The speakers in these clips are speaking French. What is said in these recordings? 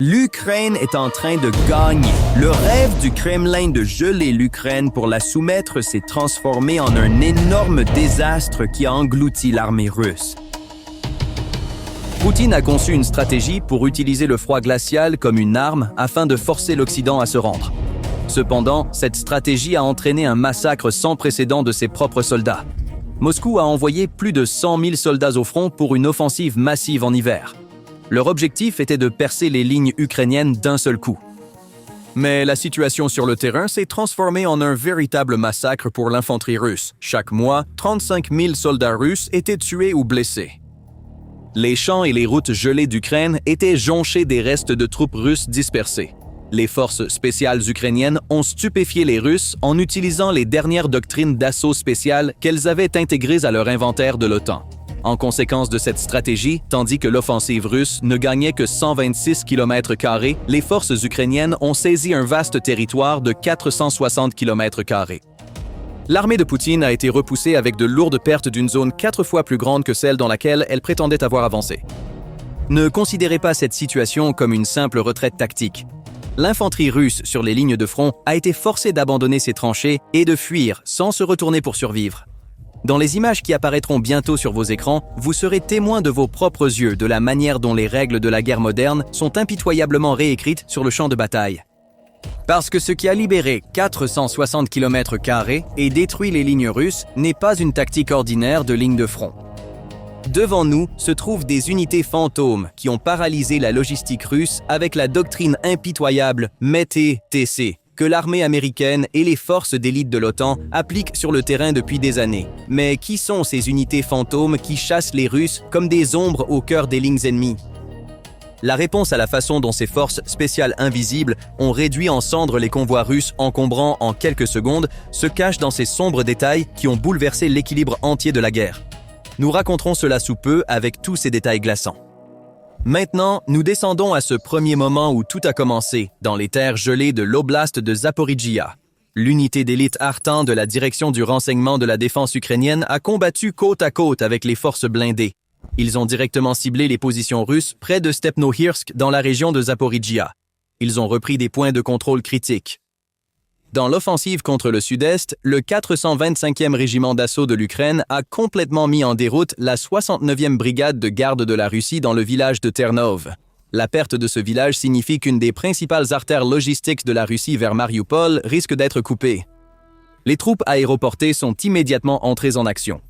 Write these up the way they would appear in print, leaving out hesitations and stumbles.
L'Ukraine est en train de gagner. Le rêve du Kremlin de geler l'Ukraine pour la soumettre s'est transformé en un énorme désastre qui a englouti l'armée russe. Poutine a conçu une stratégie pour utiliser le froid glacial comme une arme afin de forcer l'Occident à se rendre. Cependant, cette stratégie a entraîné un massacre sans précédent de ses propres soldats. Moscou a envoyé plus de 100 000 soldats au front pour une offensive massive en hiver. Leur objectif était de percer les lignes ukrainiennes d'un seul coup. Mais la situation sur le terrain s'est transformée en un véritable massacre pour l'infanterie russe. Chaque mois, 35 000 soldats russes étaient tués ou blessés. Les champs et les routes gelées d'Ukraine étaient jonchés des restes de troupes russes dispersées. Les forces spéciales ukrainiennes ont stupéfié les Russes en utilisant les dernières doctrines d'assaut spécial qu'elles avaient intégrées à leur inventaire de l'OTAN. En conséquence de cette stratégie, tandis que l'offensive russe ne gagnait que 126 km², les forces ukrainiennes ont saisi un vaste territoire de 460 km². L'armée de Poutine a été repoussée avec de lourdes pertes d'une zone 4 fois plus grande que celle dans laquelle elle prétendait avoir avancé. Ne considérez pas cette situation comme une simple retraite tactique. L'infanterie russe sur les lignes de front a été forcée d'abandonner ses tranchées et de fuir sans se retourner pour survivre. Dans les images qui apparaîtront bientôt sur vos écrans, vous serez témoin de vos propres yeux de la manière dont les règles de la guerre moderne sont impitoyablement réécrites sur le champ de bataille. Parce que ce qui a libéré 460 km² et détruit les lignes russes n'est pas une tactique ordinaire de ligne de front. Devant nous se trouvent des unités fantômes qui ont paralysé la logistique russe avec la doctrine impitoyable Mettez-TC, que l'armée américaine et les forces d'élite de l'OTAN appliquent sur le terrain depuis des années. Mais qui sont ces unités fantômes qui chassent les Russes comme des ombres au cœur des lignes ennemies? La réponse à la façon dont ces forces spéciales invisibles ont réduit en cendres les convois russes encombrants en quelques secondes se cache dans ces sombres détails qui ont bouleversé l'équilibre entier de la guerre. Nous raconterons cela sous peu avec tous ces détails glaçants. Maintenant, nous descendons à ce premier moment où tout a commencé, dans les terres gelées de l'oblast de Zaporijjia. L'unité d'élite Artan de la direction du renseignement de la défense ukrainienne a combattu côte à côte avec les forces blindées. Ils ont directement ciblé les positions russes près de Stepnohirsk dans la région de Zaporijjia. Ils ont repris des points de contrôle critiques. Dans l'offensive contre le sud-est, le 425e régiment d'assaut de l'Ukraine a complètement mis en déroute la 69e brigade de garde de la Russie dans le village de Ternov. La perte de ce village signifie qu'une des principales artères logistiques de la Russie vers Mariupol risque d'être coupée. Les troupes aéroportées sont immédiatement entrées en action.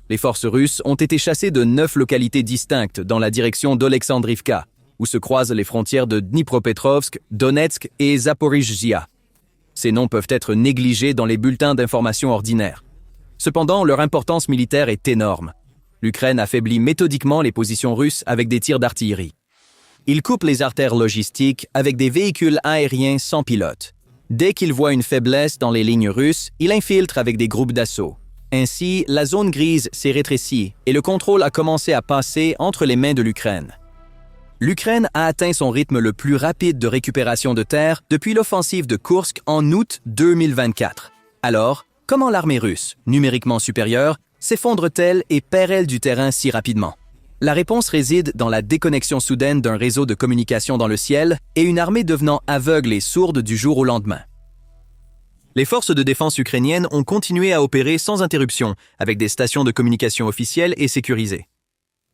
Les forces russes ont été chassées de 9 localités distinctes dans la direction d'Olexandrivka, où se croisent les frontières de Dnipropetrovsk, Donetsk et Zaporijjia. Ces noms peuvent être négligés dans les bulletins d'information ordinaires. Cependant, leur importance militaire est énorme. L'Ukraine affaiblit méthodiquement les positions russes avec des tirs d'artillerie. Il coupe les artères logistiques avec des véhicules aériens sans pilote. Dès qu'il voit une faiblesse dans les lignes russes, il infiltre avec des groupes d'assaut. Ainsi, la zone grise s'est rétrécie et le contrôle a commencé à passer entre les mains de l'Ukraine. L'Ukraine a atteint son rythme le plus rapide de récupération de terre depuis l'offensive de Koursk en août 2024. Alors, comment l'armée russe, numériquement supérieure, s'effondre-t-elle et perd-elle du terrain si rapidement? La réponse réside dans la déconnexion soudaine d'un réseau de communication dans le ciel et une armée devenant aveugle et sourde du jour au lendemain. Les forces de défense ukrainiennes ont continué à opérer sans interruption, avec des stations de communication officielles et sécurisées.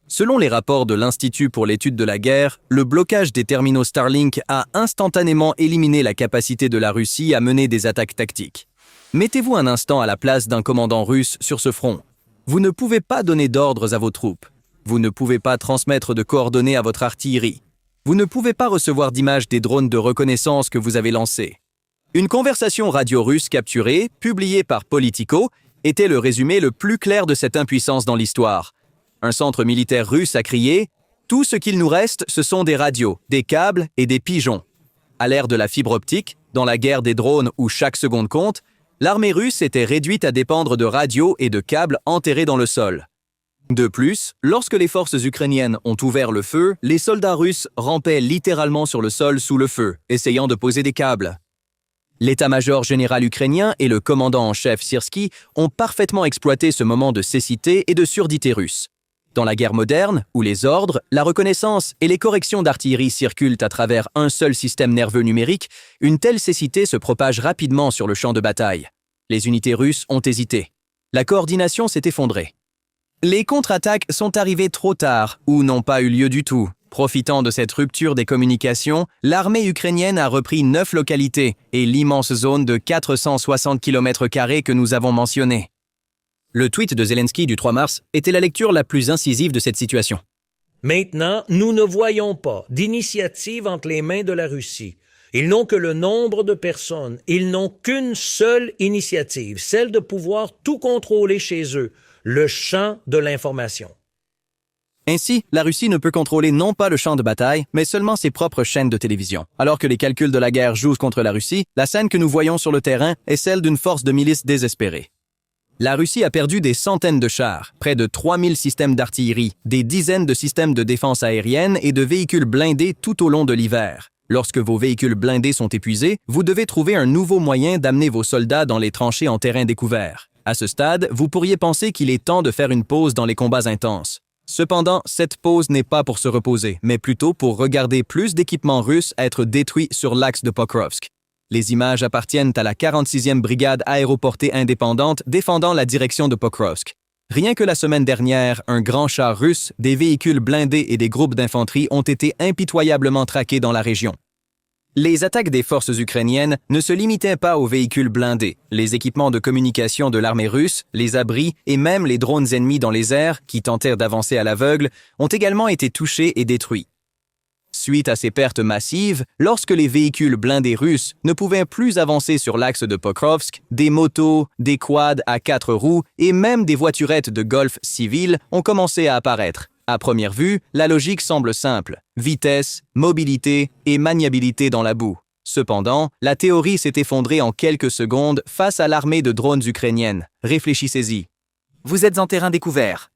Selon les rapports de l'Institut pour l'étude de la guerre, le blocage des terminaux Starlink a instantanément éliminé la capacité de la Russie à mener des attaques tactiques. Mettez-vous un instant à la place d'un commandant russe sur ce front. Vous ne pouvez pas donner d'ordres à vos troupes. Vous ne pouvez pas transmettre de coordonnées à votre artillerie. Vous ne pouvez pas recevoir d'images des drones de reconnaissance que vous avez lancés. Une conversation radio russe capturée, publiée par Politico, était le résumé le plus clair de cette impuissance dans l'histoire. Un centre militaire russe a crié « Tout ce qu'il nous reste, ce sont des radios, des câbles et des pigeons ». À l'ère de la fibre optique, dans la guerre des drones où chaque seconde compte, l'armée russe était réduite à dépendre de radios et de câbles enterrés dans le sol. De plus, lorsque les forces ukrainiennes ont ouvert le feu, les soldats russes rampaient littéralement sur le sol sous le feu, essayant de poser des câbles. L'état-major général ukrainien et le commandant en chef Syrski ont parfaitement exploité ce moment de cécité et de surdité russe. Dans la guerre moderne, où les ordres, la reconnaissance et les corrections d'artillerie circulent à travers un seul système nerveux numérique, une telle cécité se propage rapidement sur le champ de bataille. Les unités russes ont hésité. La coordination s'est effondrée. Les contre-attaques sont arrivées trop tard ou n'ont pas eu lieu du tout. Profitant de cette rupture des communications, l'armée ukrainienne a repris 9 localités et l'immense zone de 460 km² que nous avons mentionnée. Le tweet de Zelensky du 3 mars était la lecture la plus incisive de cette situation. Maintenant, nous ne voyons pas d'initiative entre les mains de la Russie. Ils n'ont que le nombre de personnes. Ils n'ont qu'une seule initiative, celle de pouvoir tout contrôler chez eux, le champ de l'information. Ainsi, la Russie ne peut contrôler non pas le champ de bataille, mais seulement ses propres chaînes de télévision. Alors que les calculs de la guerre jouent contre la Russie, la scène que nous voyons sur le terrain est celle d'une force de milices désespérée. La Russie a perdu des centaines de chars, près de 3000 systèmes d'artillerie, des dizaines de systèmes de défense aérienne et de véhicules blindés tout au long de l'hiver. Lorsque vos véhicules blindés sont épuisés, vous devez trouver un nouveau moyen d'amener vos soldats dans les tranchées en terrain découvert. À ce stade, vous pourriez penser qu'il est temps de faire une pause dans les combats intenses. Cependant, cette pause n'est pas pour se reposer, mais plutôt pour regarder plus d'équipements russes être détruits sur l'axe de Pokrovsk. Les images appartiennent à la 46e brigade aéroportée indépendante défendant la direction de Pokrovsk. Rien que la semaine dernière, un grand char russe, des véhicules blindés et des groupes d'infanterie ont été impitoyablement traqués dans la région. Les attaques des forces ukrainiennes ne se limitaient pas aux véhicules blindés. Les équipements de communication de l'armée russe, les abris et même les drones ennemis dans les airs, qui tentèrent d'avancer à l'aveugle, ont également été touchés et détruits. Suite à ces pertes massives, lorsque les véhicules blindés russes ne pouvaient plus avancer sur l'axe de Pokrovsk, des motos, des quads à 4 roues et même des voiturettes de golf civiles ont commencé à apparaître. À première vue, la logique semble simple. Vitesse, mobilité et maniabilité dans la boue. Cependant, la théorie s'est effondrée en quelques secondes face à l'armée de drones ukrainienne. Réfléchissez-y. Vous êtes en terrain découvert.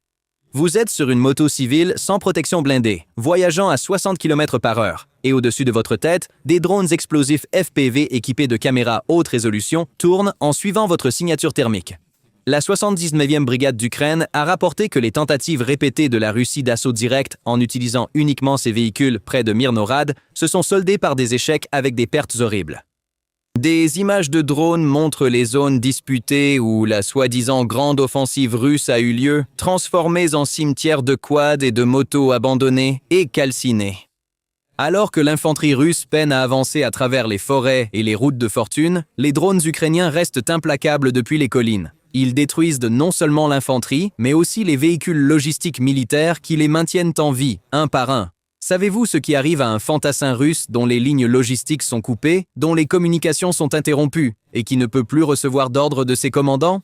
Vous êtes sur une moto civile sans protection blindée, voyageant à 60 km/h, et au-dessus de votre tête, des drones explosifs FPV équipés de caméras haute résolution tournent en suivant votre signature thermique. La 79e brigade d'Ukraine a rapporté que les tentatives répétées de la Russie d'assaut direct en utilisant uniquement ses véhicules près de Myrnorad se sont soldées par des échecs avec des pertes horribles. Des images de drones montrent les zones disputées où la soi-disant grande offensive russe a eu lieu, transformées en cimetières de quads et de motos abandonnées et calcinées. Alors que l'infanterie russe peine à avancer à travers les forêts et les routes de fortune, les drones ukrainiens restent implacables depuis les collines. Ils détruisent non seulement l'infanterie, mais aussi les véhicules logistiques militaires qui les maintiennent en vie, un par un. Savez-vous ce qui arrive à un fantassin russe dont les lignes logistiques sont coupées, dont les communications sont interrompues et qui ne peut plus recevoir d'ordre de ses commandants?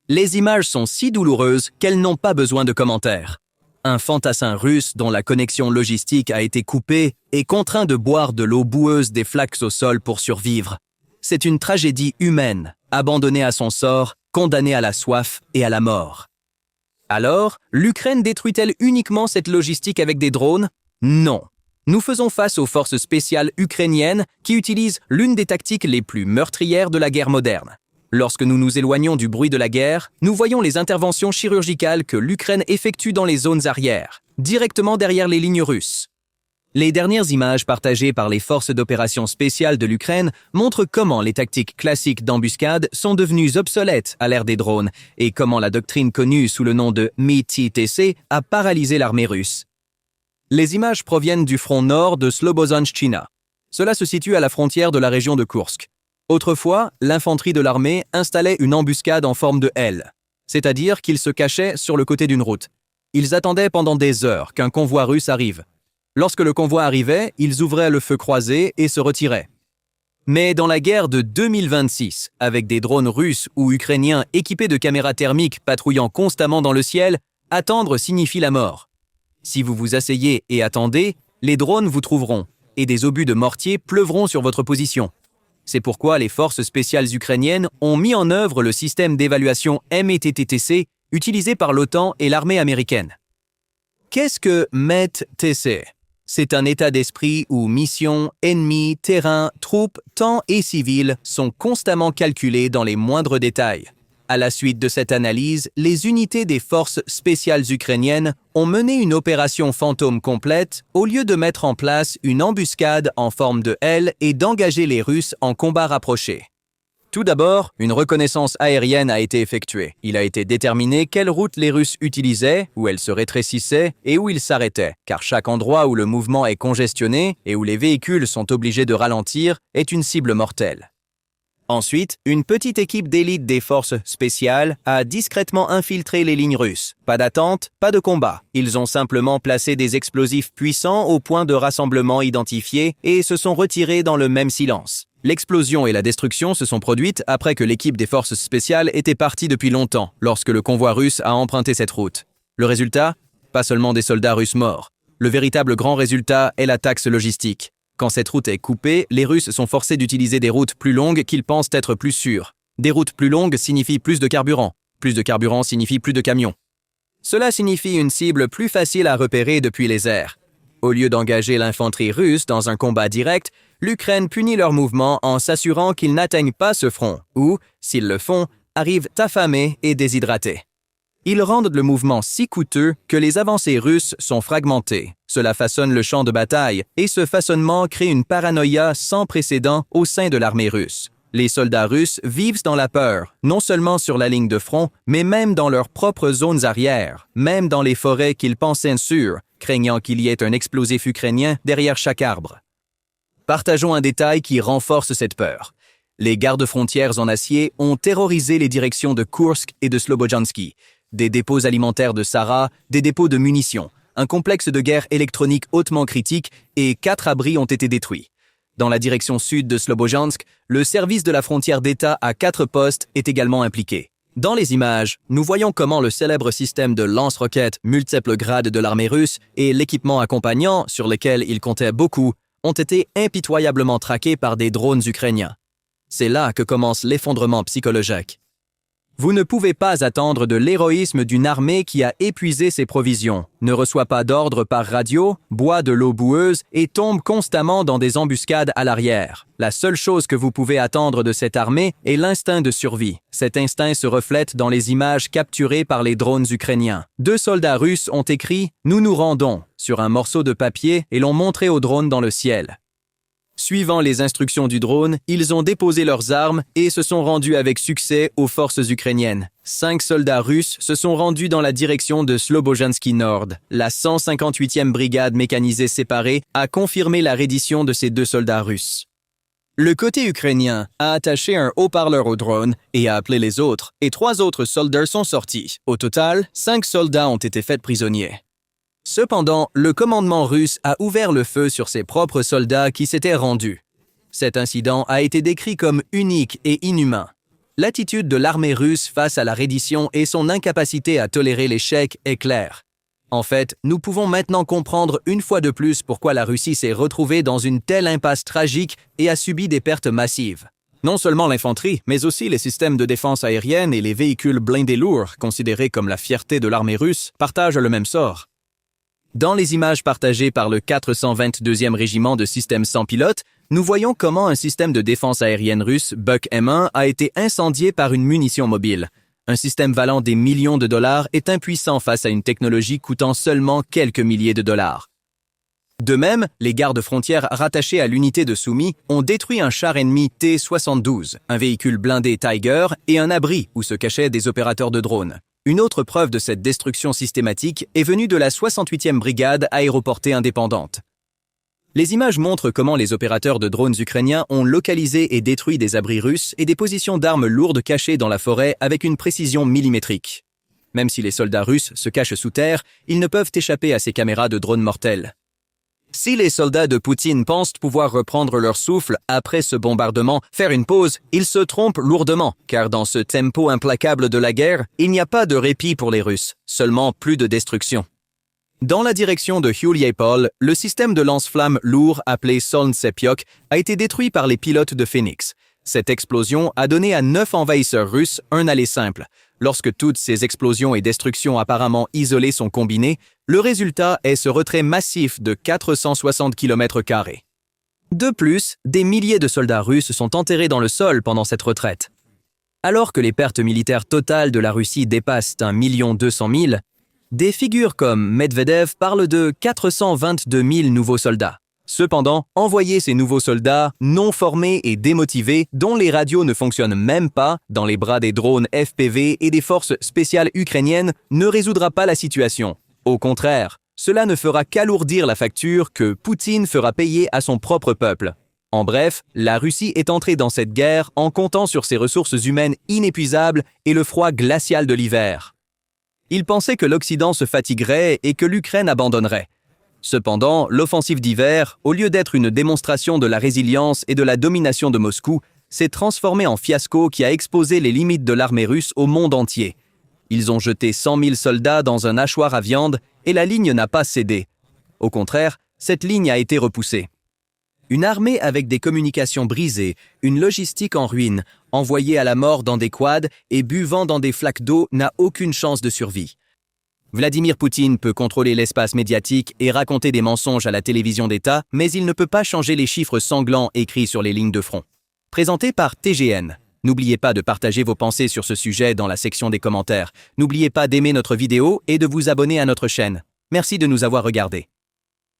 Les images sont si douloureuses qu'elles n'ont pas besoin de commentaires. Un fantassin russe dont la connexion logistique a été coupée est contraint de boire de l'eau boueuse des flaques au sol pour survivre. C'est une tragédie humaine, abandonné à son sort, condamné à la soif et à la mort. Alors, l'Ukraine détruit-elle uniquement cette logistique avec des drones? Non. Nous faisons face aux forces spéciales ukrainiennes qui utilisent l'une des tactiques les plus meurtrières de la guerre moderne. Lorsque nous nous éloignons du bruit de la guerre, nous voyons les interventions chirurgicales que l'Ukraine effectue dans les zones arrières, directement derrière les lignes russes. Les dernières images partagées par les forces d'opération spéciales de l'Ukraine montrent comment les tactiques classiques d'embuscade sont devenues obsolètes à l'ère des drones et comment la doctrine connue sous le nom de MITTC a paralysé l'armée russe. Les images proviennent du front nord de Slobozhanщина. Cela se situe à la frontière de la région de Koursk. Autrefois, l'infanterie de l'armée installait une embuscade en forme de L, c'est-à-dire qu'ils se cachaient sur le côté d'une route. Ils attendaient pendant des heures qu'un convoi russe arrive. Lorsque le convoi arrivait, ils ouvraient le feu croisé et se retiraient. Mais dans la guerre de 2026, avec des drones russes ou ukrainiens équipés de caméras thermiques patrouillant constamment dans le ciel, attendre signifie la mort. Si vous vous asseyez et attendez, les drones vous trouveront, et des obus de mortier pleuvront sur votre position. C'est pourquoi les forces spéciales ukrainiennes ont mis en œuvre le système d'évaluation METTC utilisé par l'OTAN et l'armée américaine. Qu'est-ce que METTC? C'est un état d'esprit où mission, ennemi, terrain, troupes, temps et civils sont constamment calculés dans les moindres détails. À la suite de cette analyse, les unités des forces spéciales ukrainiennes ont mené une opération fantôme complète au lieu de mettre en place une embuscade en forme de L et d'engager les Russes en combat rapproché. Tout d'abord, une reconnaissance aérienne a été effectuée. Il a été déterminé quelle route les Russes utilisaient, où elles se rétrécissaient et où ils s'arrêtaient, car chaque endroit où le mouvement est congestionné et où les véhicules sont obligés de ralentir est une cible mortelle. Ensuite, une petite équipe d'élite des forces spéciales a discrètement infiltré les lignes russes. Pas d'attente, pas de combat. Ils ont simplement placé des explosifs puissants au point de rassemblement identifié et se sont retirés dans le même silence. L'explosion et la destruction se sont produites après que l'équipe des forces spéciales était partie depuis longtemps, lorsque le convoi russe a emprunté cette route. Le résultat? Pas seulement des soldats russes morts. Le véritable grand résultat est la taxe logistique. Quand cette route est coupée, les Russes sont forcés d'utiliser des routes plus longues qu'ils pensent être plus sûres. Des routes plus longues signifient plus de carburant. Plus de carburant signifie plus de camions. Cela signifie une cible plus facile à repérer depuis les airs. Au lieu d'engager l'infanterie russe dans un combat direct, l'Ukraine punit leur mouvement en s'assurant qu'ils n'atteignent pas ce front, ou, s'ils le font, arrivent affamés et déshydratés. Ils rendent le mouvement si coûteux que les avancées russes sont fragmentées. Cela façonne le champ de bataille, et ce façonnement crée une paranoïa sans précédent au sein de l'armée russe. Les soldats russes vivent dans la peur, non seulement sur la ligne de front, mais même dans leurs propres zones arrières, même dans les forêts qu'ils pensaient sûres, craignant qu'il y ait un explosif ukrainien derrière chaque arbre. Partageons un détail qui renforce cette peur. Les gardes-frontières en acier ont terrorisé les directions de Kursk et de Slobojanski, des dépôts alimentaires de Sara, des dépôts de munitions, un complexe de guerre électronique hautement critique et 4 abris ont été détruits. Dans la direction sud de Slobojansk, le service de la frontière d'État à 4 postes est également impliqué. Dans les images, nous voyons comment le célèbre système de lance-roquettes multiples grades de l'armée russe et l'équipement accompagnant, sur lequel il comptait beaucoup, ont été impitoyablement traqués par des drones ukrainiens. C'est là que commence l'effondrement psychologique. Vous ne pouvez pas attendre de l'héroïsme d'une armée qui a épuisé ses provisions, ne reçoit pas d'ordre par radio, boit de l'eau boueuse et tombe constamment dans des embuscades à l'arrière. La seule chose que vous pouvez attendre de cette armée est l'instinct de survie. Cet instinct se reflète dans les images capturées par les drones ukrainiens. 2 soldats russes ont écrit « Nous nous rendons » sur un morceau de papier et l'ont montré au drone dans le ciel. Suivant les instructions du drone, ils ont déposé leurs armes et se sont rendus avec succès aux forces ukrainiennes. 5 soldats russes se sont rendus dans la direction de Slobojanski Nord. La 158e brigade mécanisée séparée a confirmé la reddition de ces 2 soldats russes. Le côté ukrainien a attaché un haut-parleur au drone et a appelé les autres, et 3 autres soldats sont sortis. Au total, 5 soldats ont été faits prisonniers. Cependant, le commandement russe a ouvert le feu sur ses propres soldats qui s'étaient rendus. Cet incident a été décrit comme unique et inhumain. L'attitude de l'armée russe face à la reddition et son incapacité à tolérer l'échec est claire. En fait, nous pouvons maintenant comprendre une fois de plus pourquoi la Russie s'est retrouvée dans une telle impasse tragique et a subi des pertes massives. Non seulement l'infanterie, mais aussi les systèmes de défense aérienne et les véhicules blindés lourds, considérés comme la fierté de l'armée russe, partagent le même sort. Dans les images partagées par le 422e régiment de systèmes sans pilote, nous voyons comment un système de défense aérienne russe, Buk M1, a été incendié par une munition mobile. Un système valant des millions de dollars est impuissant face à une technologie coûtant seulement quelques milliers de dollars. De même, les gardes-frontières rattachés à l'unité de Sumy ont détruit un char ennemi T-72, un véhicule blindé Tiger et un abri où se cachaient des opérateurs de drones. Une autre preuve de cette destruction systématique est venue de la 68e brigade aéroportée indépendante. Les images montrent comment les opérateurs de drones ukrainiens ont localisé et détruit des abris russes et des positions d'armes lourdes cachées dans la forêt avec une précision millimétrique. Même si les soldats russes se cachent sous terre, ils ne peuvent échapper à ces caméras de drones mortels. Si les soldats de Poutine pensent pouvoir reprendre leur souffle après ce bombardement, faire une pause, ils se trompent lourdement, car dans ce tempo implacable de la guerre, il n'y a pas de répit pour les Russes, seulement plus de destruction. Dans la direction de Huliapol, le système de lance-flammes lourd appelé Solntsepiok a été détruit par les pilotes de Phoenix. Cette explosion a donné à 9 envahisseurs russes un aller simple. Lorsque toutes ces explosions et destructions apparemment isolées sont combinées, le résultat est ce retrait massif de 460 km². De plus, des milliers de soldats russes sont enterrés dans le sol pendant cette retraite. Alors que les pertes militaires totales de la Russie dépassent 1 200 000, des figures comme Medvedev parlent de 422 000 nouveaux soldats. Cependant, envoyer ces nouveaux soldats non formés et démotivés, dont les radios ne fonctionnent même pas, dans les bras des drones FPV et des forces spéciales ukrainiennes, ne résoudra pas la situation. Au contraire, cela ne fera qu'alourdir la facture que Poutine fera payer à son propre peuple. En bref, la Russie est entrée dans cette guerre en comptant sur ses ressources humaines inépuisables et le froid glacial de l'hiver. Il pensait que l'Occident se fatiguerait et que l'Ukraine abandonnerait. Cependant, l'offensive d'hiver, au lieu d'être une démonstration de la résilience et de la domination de Moscou, s'est transformée en fiasco qui a exposé les limites de l'armée russe au monde entier. Ils ont jeté 100 000 soldats dans un hachoir à viande et la ligne n'a pas cédé. Au contraire, cette ligne a été repoussée. Une armée avec des communications brisées, une logistique en ruine, envoyée à la mort dans des quads et buvant dans des flaques d'eau n'a aucune chance de survie. Vladimir Poutine peut contrôler l'espace médiatique et raconter des mensonges à la télévision d'État, mais il ne peut pas changer les chiffres sanglants écrits sur les lignes de front. Présenté par TGN. N'oubliez pas de partager vos pensées sur ce sujet dans la section des commentaires. N'oubliez pas d'aimer notre vidéo et de vous abonner à notre chaîne. Merci de nous avoir regardés.